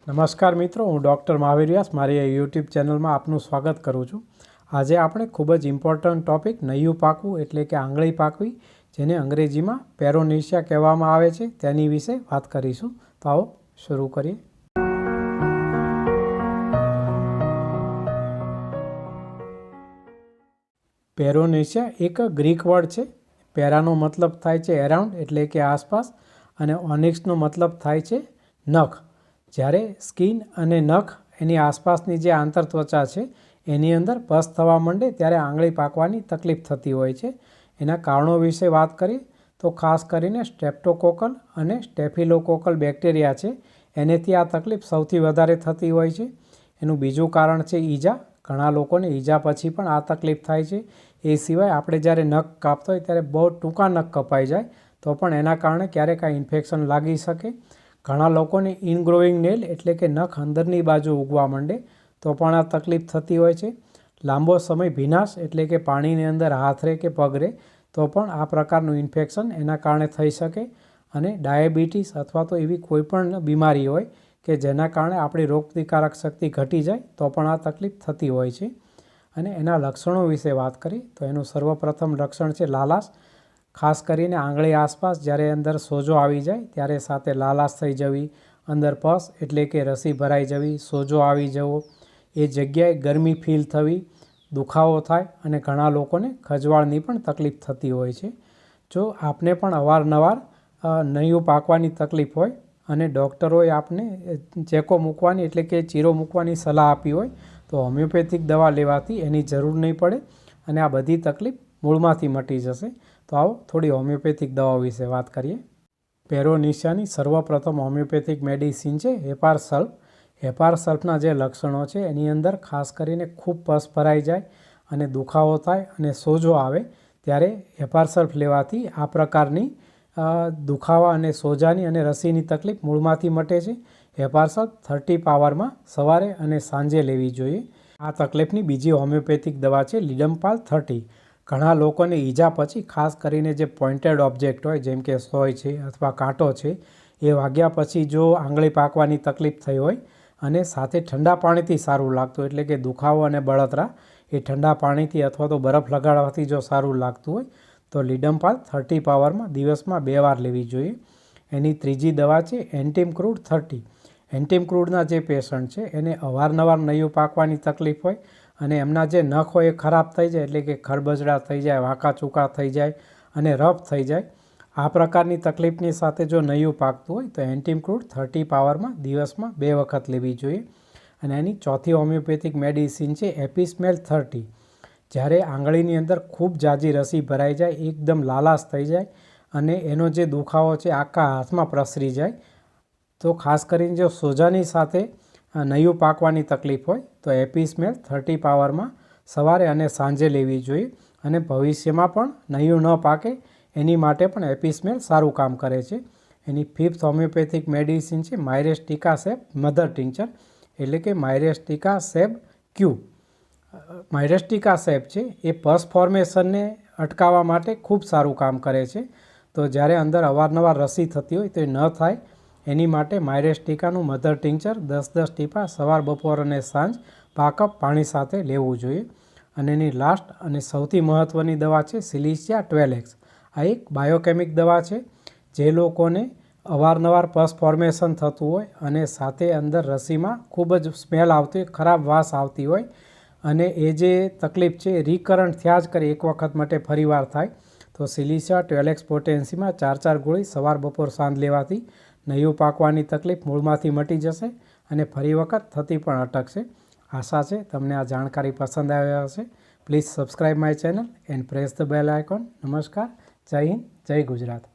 નમસ્કાર મિત્રો, હું ડૉક્ટર મહાવીર વ્યાસ મારી આ યુટ્યુબ ચેનલમાં આપનું સ્વાગત કરું છું। આજે આપણે ખૂબ જ ઇમ્પોર્ટન્ટ ટૉપિક નૈયું પાકવું એટલે કે આંગળી પાકવી, જેને અંગ્રેજીમાં પેરોનેશિયા કહેવામાં આવે છે, તેની વિશે વાત કરીશું। તો આવો શરૂ કરીએ। પેરોનેશિયા એક ગ્રીક વર્ડ છે। પેરાનો મતલબ થાય છે એરાઉન્ડ એટલે કે આસપાસ, અને ઓનિક્સનો મતલબ થાય છે નખ। જ્યારે સ્કિન અને નખ એની આસપાસની જે આંતરત્વચા છે એની અંદર પસ થવા માંડે ત્યારે આંગળી પાકવાની તકલીફ થતી હોય છે। એના કારણો વિશે વાત કરીએ તો ખાસ કરીને સ્ટ્રેપ્ટોકોકલ અને સ્ટેફિલોકોકલ બેક્ટેરિયા છે એનેથી આ તકલીફ સૌથી વધારે થતી હોય છે। એનું બીજું કારણ છે ઈજા। ઘણા લોકોને ઈજા પછી પણ આ તકલીફ થાય છે। એ સિવાય આપણે જ્યારે નખ કાપતા હોય ત્યારે બહુ ટૂંકા નખ કપાઈ જાય તો પણ એના કારણે ક્યારેક આ ઇન્ફેક્શન લાગી શકે। ઘણા લોકોને ઇનગ્રોઈંગ નેલ એટલે કે નખ અંદરની બાજુ ઉગવા માંડે તો પણ આ તકલીફ થતી હોય છે। લાંબો સમય ભીનાશ એટલે કે પાણીની અંદર હાથ રહે કે પગ રહે તો પણ આ પ્રકારનું ઇન્ફેક્શન એના કારણે થઈ શકે। અને ડાયાબિટીસ અથવા તો એવી કોઈ પણ બીમારી હોય કે જેના કારણે આપણી રોગપ્રતિકારક શક્તિ ઘટી જાય તો પણ આ તકલીફ થતી હોય છે। અને એના લક્ષણો વિશે વાત કરીએ તો એનું સર્વપ્રથમ લક્ષણ છે લાલાશ। ખાસ કરીને આંગળી આસપાસ જ્યારે અંદર સોજો આવી જાય ત્યારે સાથે લાલાશ થઈ જવી, અંદર પસ એટલે કે રસી ભરાઈ જવી, સોજો આવી જવો, એ જગ્યાએ ગરમી ફીલ થવી, દુખાવો થાય અને ઘણા લોકોને ખજવાળની પણ તકલીફ થતી હોય છે। જો આપને પણ અવારનવાર નૈયું પાકવાની તકલીફ હોય અને ડૉક્ટરોએ આપને ચેકો મૂકવાની એટલે કે ચીરો મૂકવાની સલાહ આપી હોય તો હોમિયોપેથિક દવા લેવાથી એની જરૂર નહીં પડે અને આ બધી તકલીફ મૂળમાંથી મટી જશે। તો આવો થોડી હોમિયોપેથિક દવાઓ વિશે વાત કરીએ। પેરોનેશિયાની સર્વપ્રથમ હોમિયોપેથિક મેડિસિન છે હેપાર સલ્ફ। હેપાર સલ્ફના જે લક્ષણો છે એની અંદર ખાસ કરીને ખૂબ પસ ભરાઈ જાય અને દુખાવો થાય અને સોજો આવે ત્યારે હેપાર સલ્ફ લેવાથી આ પ્રકારની દુખાવા અને સોજાની અને રસીની તકલીફ મૂળમાંથી મટે છે। હેપાર સલ્ફ 30 પાવરમાં સવારે અને સાંજે લેવી જોઈએ। આ તકલીફની બીજી હોમિયોપેથિક દવા છે લિડમપાલ 30। ઘણા લોકોને ઈજા પછી ખાસ કરીને જે પોઇન્ટેડ ઓબ્જેક્ટ હોય જેમ કે સોય છે અથવા કાંટો છે એ વાગ્યા પછી જો આંગળી પાકવાની તકલીફ થઈ હોય અને સાથે ઠંડા પાણીથી સારું લાગતું એટલે કે દુખાવો અને બળતરા એ ઠંડા પાણીથી અથવા તો બરફ લગાડવાથી જો સારું લાગતું હોય તો લિડમપાલ 30 પાવરમાં દિવસમાં 2 વાર લેવી જોઈએ। એની ત્રીજી દવા છે એન્ટીમક્રૂડ 30। એન્ટીમક્રૂડના જે પેશન્ટ છે એને અવારનવાર નૈયું પાકવાની તકલીફ હોય અને એમના જે નખ હોય એ ખરાબ થઈ જાય એટલે કે ખરબચડા થઈ જાય, વાંકા ચૂકા થઈ જાય અને રફ થઈ જાય, આ પ્રકારની તકલીફની સાથે જો નૈયું પાકતું હોય તો એન્ટીમક્રૂડ 30 પાવરમાં દિવસમાં 2 વખત લેવી જોઈએ। અને એની ચોથી હોમિયોપેથિક મેડિસિન છે એપિસ્મેલ 30। જ્યારે આંગળીની અંદર ખૂબ જાજી રસી ભરાઈ જાય, એકદમ લાલાશ થઈ જાય અને એનો જે દુખાવો છે આખા હાથમાં પ્રસરી જાય તો ખાસ કરીને જો સોજાની સાથે નૈયું પાકવાની તકલીફ હોય તો એપિસ્મેલ 30 પાવરમાં સવારે અને સાંજે લેવી જોઈએ। અને ભવિષ્યમાં પણ નૈયું ન પાકે એની માટે પણ એપિસ્મેલ સારું કામ કરે છે। એની ફિફ્થ હોમિયોપેથિક મેડિસિન છે માયરેસ્ટિકા સેબ મધર ટિંચર એટલે કે માયરેસ્ટિકા સેબ ક્યુ। માયરેસ્ટિકા સેબ છે એ પસ ફોર્મેશનને અટકાવવા માટે ખૂબ સારું કામ કરે છે। તો જ્યારે અંદર અવારનવાર રસી થતી હોય તો એ ન થાય એની માટે માયરેસ્ટિકાનું મધર ટિંચર 10-10 ટીપા સવાર, બપોર અને સાંજ પાકઅપ પાણી સાથે લેવું જોઈએ। અને એની લાસ્ટ અને સૌથી મહત્ત્વની દવા છે સિલિશિયા 12X। આ એક બાયોકેમિક દવા છે જે લોકોને અવારનવાર પસ ફોર્મેશન થતું હોય અને સાથે અંદર રસીમાં ખૂબ જ સ્મેલ આવતી હોય, ખરાબ વાસ આવતી હોય અને એ જે તકલીફ છે એ રિકરન્ટ થયા જ કરે, એક વખત માટે ફરીવાર થાય તો સિલિશિયા 12X પોટેન્સીમાં 4 ગોળી સવાર, બપોર, સાંજ લેવાથી નૈયું પાકવાની તકલીફ મૂળમાંથી મટી જશે અને ફરી વખત થતી પણ અટકશે। આશા છે તમને આ જાણકારી પસંદ આવી હશે। Please subscribe my channel and press the bell icon. નમસ્કાર, જય હિન્દ, જય ગુજરાત।